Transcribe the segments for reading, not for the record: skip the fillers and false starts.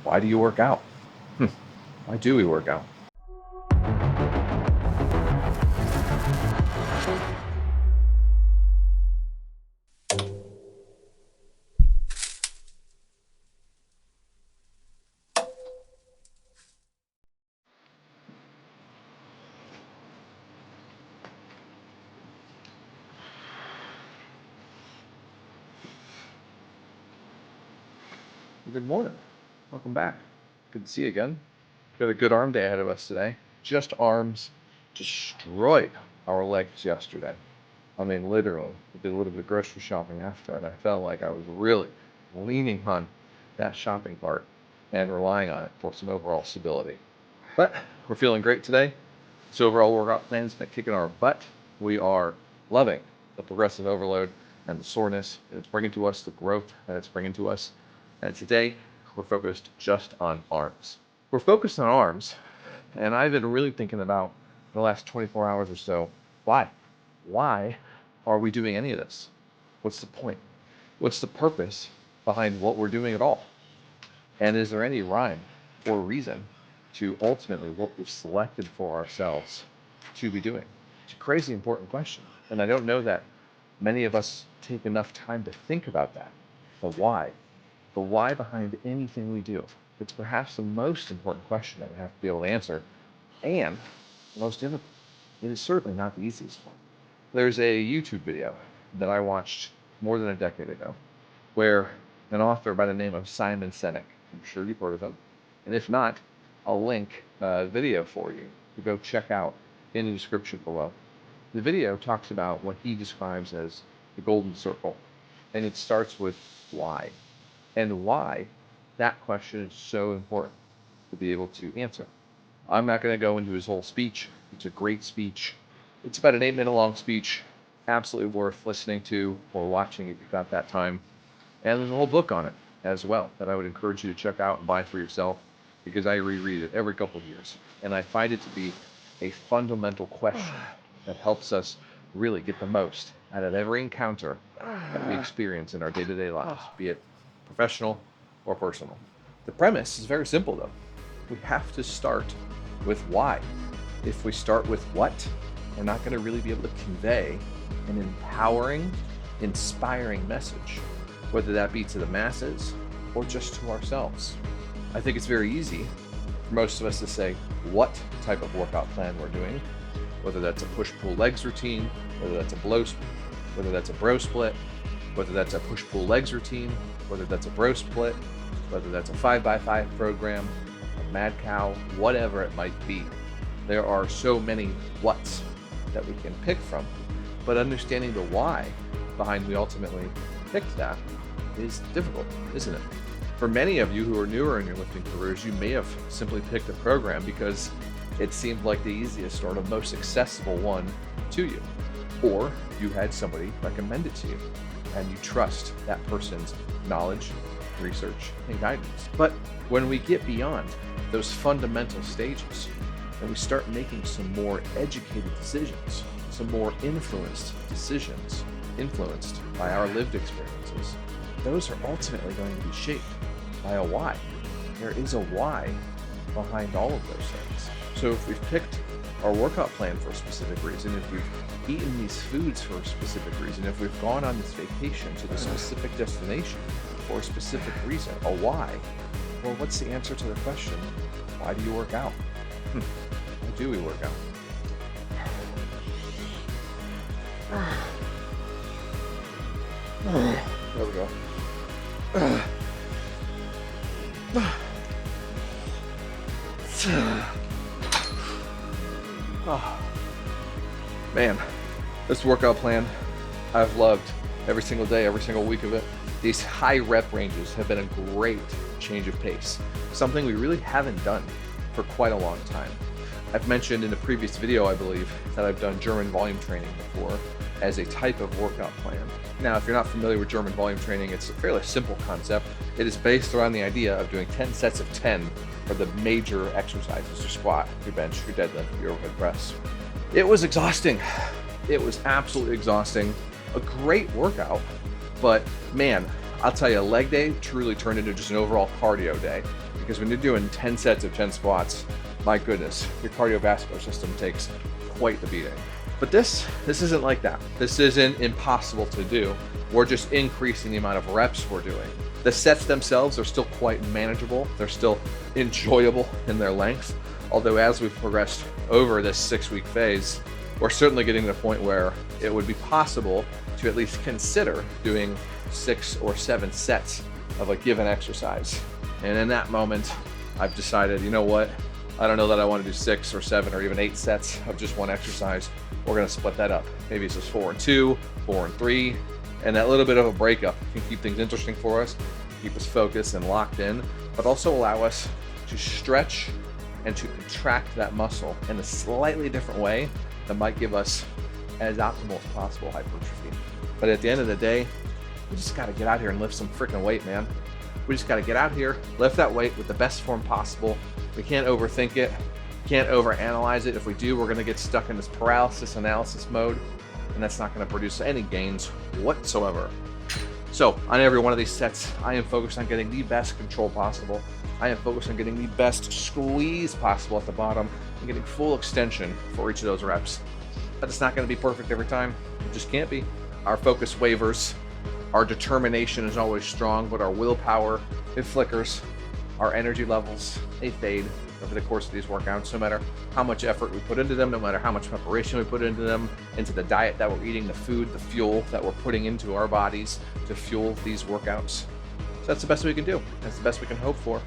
Why do you work out? Why do we work out? Good morning. Welcome back. Good to see you again. We got a good arm day ahead of us today. Just arms destroyed our legs yesterday. I mean, literally. We did a little bit of grocery shopping after, and I felt like I was really leaning on that shopping cart and relying on it for some overall stability. But we're feeling great today. So overall workout plan's been kicking our butt. We are loving the progressive overload and the soreness that it's bringing to us, the growth that it's bringing to us. And today, we're focused just on arms. We're focused on arms, and I've been really thinking about the last 24 hours or so, why? Why are we doing any of this? What's the point? What's the purpose behind what we're doing at all? And is there any rhyme or reason to ultimately what we've selected for ourselves to be doing? It's a crazy important question, and I don't know that many of us take enough time to think about that. But why? The why behind anything we do. It's perhaps the most important question that we have to be able to answer, and the most difficult. It is certainly not the easiest one. There's a YouTube video that I watched more than a decade ago, where an author by the name of Simon Sinek, I'm sure you've heard of him, and if not, I'll link a video for you to go check out in the description below. The video talks about what he describes as the golden circle, and it starts with why. And why that question is so important to be able to answer. I'm not going to go into his whole speech. It's a great speech. It's about an 8-minute long speech, absolutely worth listening to or watching if you've got that time. And there's a whole book on it as well that I would encourage you to check out and buy for yourself, because I reread it every couple of years. And I find it to be a fundamental question that helps us really get the most out of every encounter that we experience in our day-to-day lives, be it professional or personal. The premise is very simple though. We have to start with why. If we start with what, we're not going to really be able to convey an empowering, inspiring message, whether that be to the masses or just to ourselves. I think it's very easy for most of us to say what type of workout plan we're doing, whether that's a push-pull legs routine, whether that's whether that's a bro split, whether that's a push-pull legs routine, whether that's a bro split, whether that's a 5x5 program, a mad cow, whatever it might be. There are so many whats that we can pick from, but understanding the why behind we ultimately picked that is difficult, isn't it? For many of you who are newer in your lifting careers, you may have simply picked a program because it seemed like the easiest or the most accessible one to you, or you had somebody recommend it to you and you trust that person's knowledge, research, and guidance. But when we get beyond those fundamental stages and we start making some more educated decisions, some more influenced decisions, influenced by our lived experiences, those are ultimately going to be shaped by a why. There is a why behind all of those things. So if we've picked our workout plan for a specific reason, if we've eaten these foods for a specific reason, if we've gone on this vacation to the specific destination for a specific reason, a why, well, what's the answer to the question, why do you work out? Why do we work out? There we go. Oh, man, this workout plan I've loved every single day, every single week of it. These high rep ranges have been a great change of pace, something we really haven't done for quite a long time. I've mentioned in a previous video, I believe, that I've done German volume training before as a type of workout plan. Now, if you're not familiar with German volume training, it's a fairly simple concept. It is based around the idea of doing 10 sets of 10 for the major exercises, your squat, your bench, your deadlift, your overhead press. It was exhausting. It was absolutely exhausting. A great workout, but man, I'll tell you, a leg day truly turned into just an overall cardio day, because when you're doing 10 sets of 10 squats, my goodness, your cardiovascular system takes quite the beating. But this isn't like that. This isn't impossible to do. We're just increasing the amount of reps we're doing. The sets themselves are still quite manageable. They're still enjoyable in their length. Although as we've progressed over this 6-week phase, we're certainly getting to the point where it would be possible to at least consider doing 6 or 7 sets of a given exercise. And in that moment, I've decided, you know what? I don't know that I want to do 6 or 7 or even 8 sets of just one exercise. We're going to split that up. Maybe it's just 4 and 2, 4 and 3, and that little bit of a breakup can keep things interesting for us, keep us focused and locked in, but also allow us to stretch and to contract that muscle in a slightly different way that might give us as optimal as possible hypertrophy. But at the end of the day, we just got to get out here and lift some freaking weight, man. We just got to get out here, lift that weight with the best form possible. We can't overthink it, can't overanalyze it. If we do, we're going to get stuck in this paralysis analysis mode, and that's not going to produce any gains whatsoever. So on every one of these sets, I am focused on getting the best control possible. I am focused on getting the best squeeze possible at the bottom and getting full extension for each of those reps. But it's not going to be perfect every time. It just can't be. Our focus wavers. Our determination is always strong, but our willpower, it flickers. Our energy levels, they fade over the course of these workouts, no matter how much effort we put into them, no matter how much preparation we put into them, into the diet that we're eating, the food, the fuel that we're putting into our bodies to fuel these workouts. So that's the best we can do. That's the best we can hope for.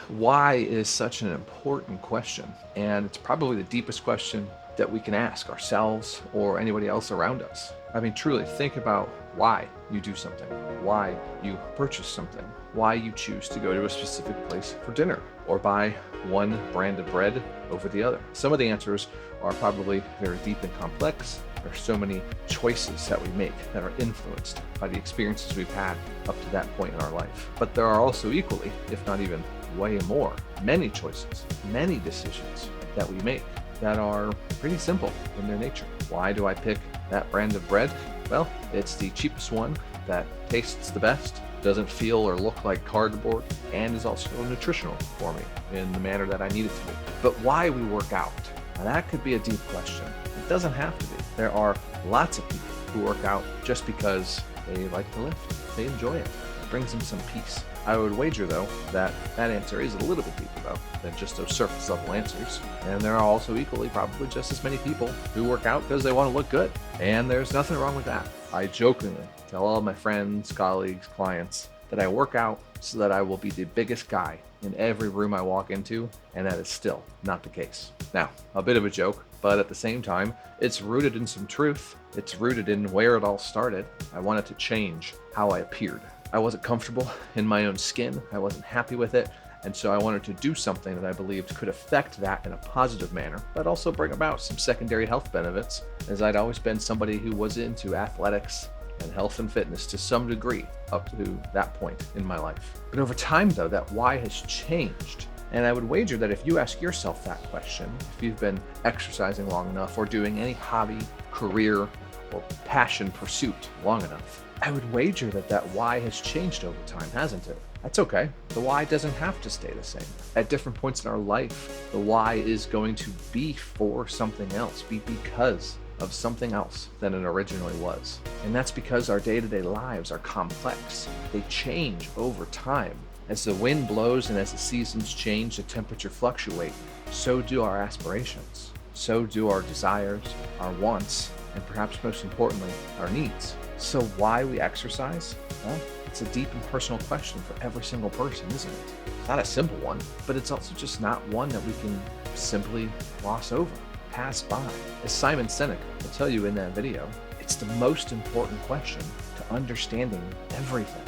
Why is such an important question, and it's probably the deepest question that we can ask ourselves or anybody else around us. I mean, truly think about why you do something, why you purchase something, why you choose to go to a specific place for dinner or buy one brand of bread over the other. Some of the answers are probably very deep and complex. There's so many choices that we make that are influenced by the experiences we've had up to that point in our life. But there are also equally, if not even way more, many choices, many decisions that we make that are pretty simple in their nature. Why do I pick that brand of bread? Well, it's the cheapest one that tastes the best, doesn't feel or look like cardboard, and is also nutritional for me in the manner that I need it to be. But why we work out? Now that could be a deep question. It doesn't have to be. There are lots of people who work out just because they like to lift. They enjoy it. It brings them some peace. I would wager, though, that that answer is a little bit deeper, though, than just those surface level answers. And there are also equally probably just as many people who work out because they want to look good. And there's nothing wrong with that. I jokingly tell all of my friends, colleagues, clients that I work out so that I will be the biggest guy in every room I walk into, and that is still not the case. Now, a bit of a joke, but at the same time, it's rooted in some truth. It's rooted in where it all started. I wanted to change how I appeared. I wasn't comfortable in my own skin. I wasn't happy with it. And so I wanted to do something that I believed could affect that in a positive manner, but also bring about some secondary health benefits, as I'd always been somebody who was into athletics and health and fitness to some degree up to that point in my life. But over time, though, that why has changed. And I would wager that if you ask yourself that question, if you've been exercising long enough or doing any hobby, career, or passion pursuit long enough, I would wager that that why has changed over time, hasn't it? That's okay. The why doesn't have to stay the same. At different points in our life, the why is going to be for something else, be because of something else than it originally was. And that's because our day-to-day lives are complex. They change over time. As the wind blows and as the seasons change, the temperature fluctuate, so do our aspirations. So do our desires, our wants, and perhaps most importantly, our needs. So why we exercise? Well, it's a deep and personal question for every single person, isn't it? It's not a simple one, but it's also just not one that we can simply gloss over, pass by. As Simon Sinek will tell you in that video, it's the most important question to understanding everything,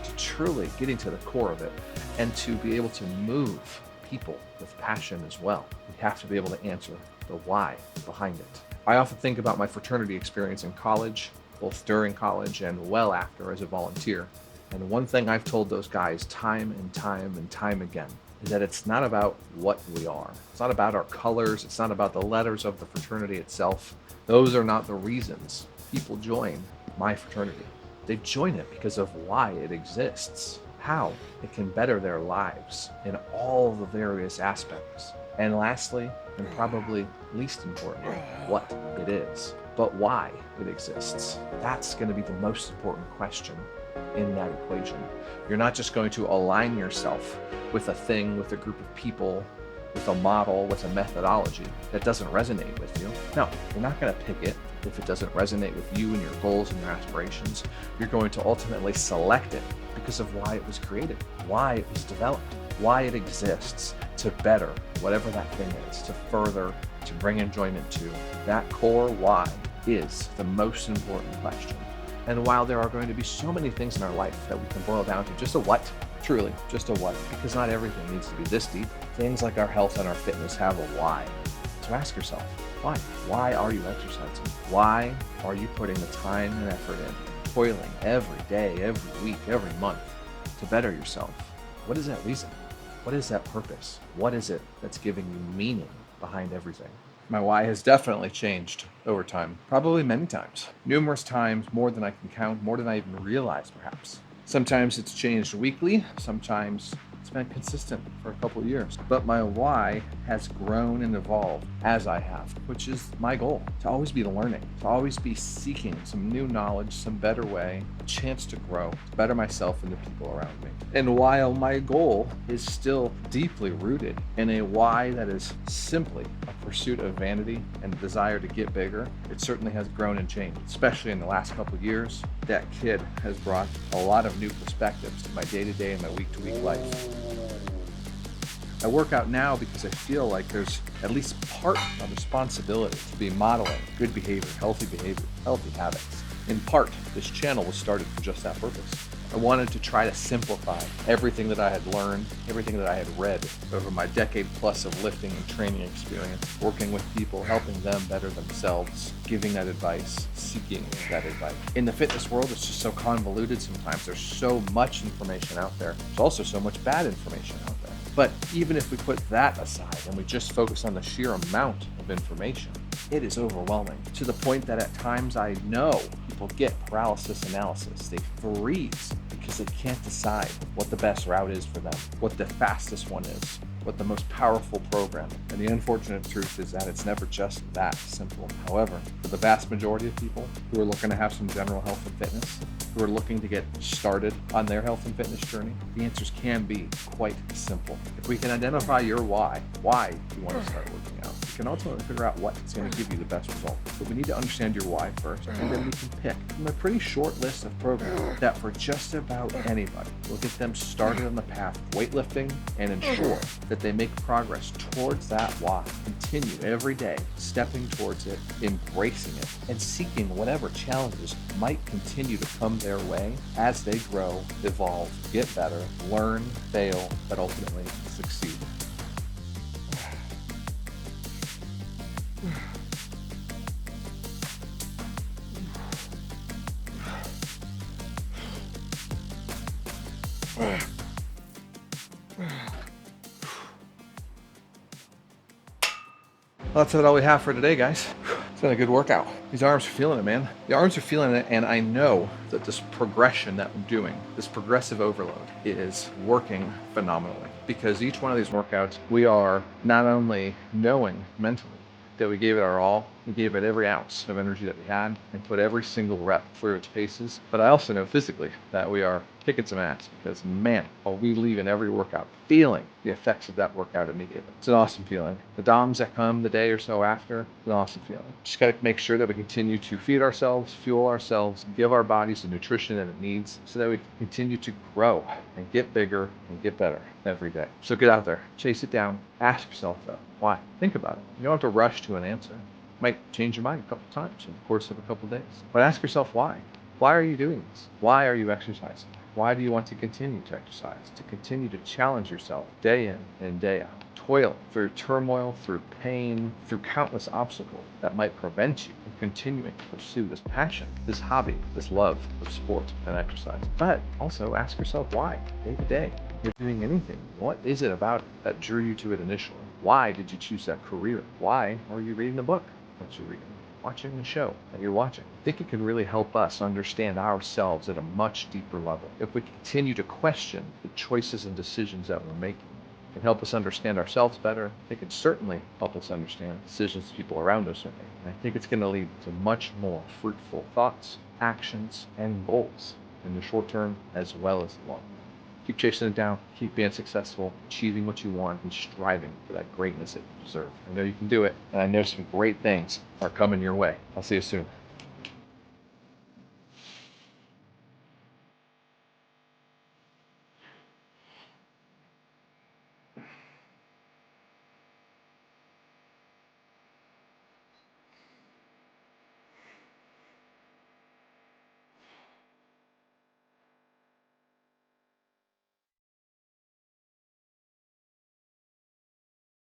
to truly getting to the core of it, and to be able to move people with passion as well. We have to be able to answer the why behind it. I often think about my fraternity experience in college, both during college and well after as a volunteer. And one thing I've told those guys time and time and time again is that it's not about what we are. It's not about our colors. It's not about the letters of the fraternity itself. Those are not the reasons people join my fraternity. They join it because of why it exists, how it can better their lives in all the various aspects. And lastly, and probably least importantly, what it is, but why it exists. That's going to be the most important question in that equation. You're not just going to align yourself with a thing, with a group of people, with a model, with a methodology that doesn't resonate with you. No, you're not going to pick it if it doesn't resonate with you and your goals and your aspirations. You're going to ultimately select it because of why it was created, why it was developed, why it exists to better whatever that thing is, to further, to bring enjoyment to. That core why is the most important question. And while there are going to be so many things in our life that we can boil down to just a what, truly just a what, because not everything needs to be this deep. Things like our health and our fitness have a why. So ask yourself, why? Why are you exercising? Why are you putting the time and effort in, toiling every day, every week, every month to better yourself? What is that reason? What is that purpose? What is it that's giving you meaning behind everything? My why has definitely changed over time, probably many times, numerous times, more than I can count, more than I even realize perhaps. Sometimes it's changed weekly, sometimes it's been consistent for a couple of years. But my why has grown and evolved as I have, which is my goal, to always be learning, to always be seeking some new knowledge, some better way, a chance to grow, to better myself and the people around me. And while my goal is still deeply rooted in a why that is simply a pursuit of vanity and a desire to get bigger, it certainly has grown and changed, especially in the last couple of years. That kid has brought a lot of new perspectives to my day-to-day and my week-to-week life. I work out now because I feel like there's at least part of responsibility to be modeling good behavior, healthy habits. In part, this channel was started for just that purpose. I wanted to try to simplify everything that I had learned, everything that I had read over my decade plus of lifting and training experience, working with people, helping them better themselves, giving that advice, seeking that advice. In the fitness world, it's just so convoluted sometimes. There's so much information out there. There's also so much bad information out there. But even if we put that aside and we just focus on the sheer amount of information, it is overwhelming to the point that at times I know people get paralysis analysis. They freeze because they can't decide what the best route is for them, what the fastest one is, what the most powerful program. And the unfortunate truth is that it's never just that simple. However, for the vast majority of people who are looking to have some general health and fitness, who are looking to get started on their health and fitness journey, the answers can be quite simple. If we can identify your why you want to start working out, we can ultimately figure out what's going to give you the best result. But we need to understand your why first, and then we can pick from a pretty short list of programs that for just about anybody will get them started on the path of weightlifting and ensure that they make progress towards that why. Continue every day, stepping towards it, embracing it, and seeking whatever challenges might continue to come their way as they grow, evolve, get better, learn, fail, but ultimately succeed. Well, that's all we have for today, guys. It's been a good workout. These arms are feeling it, man. The arms are feeling it, and I know that this progression that we're doing, this progressive overload, is working phenomenally. Because each one of these workouts, we are not only knowing mentally that we gave it our all, we gave it every ounce of energy that we had, and put every single rep through its paces. But I also know physically that we are kicking some ass, because man, are we leaving every workout feeling the effects of that workout immediately. It's an awesome feeling. The DOMs that come the day or so after, it's an awesome feeling. Just got to make sure that we continue to feed ourselves, fuel ourselves, give our bodies the nutrition that it needs so that we continue to grow and get bigger and get better every day. So get out there, chase it down, ask yourself though, why? Think about it. You don't have to rush to an answer. You might change your mind a couple times in the course of a couple days. But ask yourself why. Why are you doing this? Why are you exercising? Why do you want to continue to exercise? To continue to challenge yourself day in and day out toil, through turmoil, through pain, through countless obstacles that might prevent you from continuing to pursue this passion, this hobby, this love of sport and exercise. But also ask yourself why, day to day. You're doing anything. What is it about it that drew you to it initially? Why did you choose that career? Why are you reading the book that you're reading? Watching the show that you're watching? I think it can really help us understand ourselves at a much deeper level. If we continue to question the choices and decisions that we're making, it can help us understand ourselves better. It can certainly help us understand decisions people around us are making. And I think it's going to lead to much more fruitful thoughts, actions, and goals in the short term as well as the long term. Keep chasing it down, keep being successful, achieving what you want, and striving for that greatness that you deserve. I know you can do it, and I know some great things are coming your way. I'll see you soon.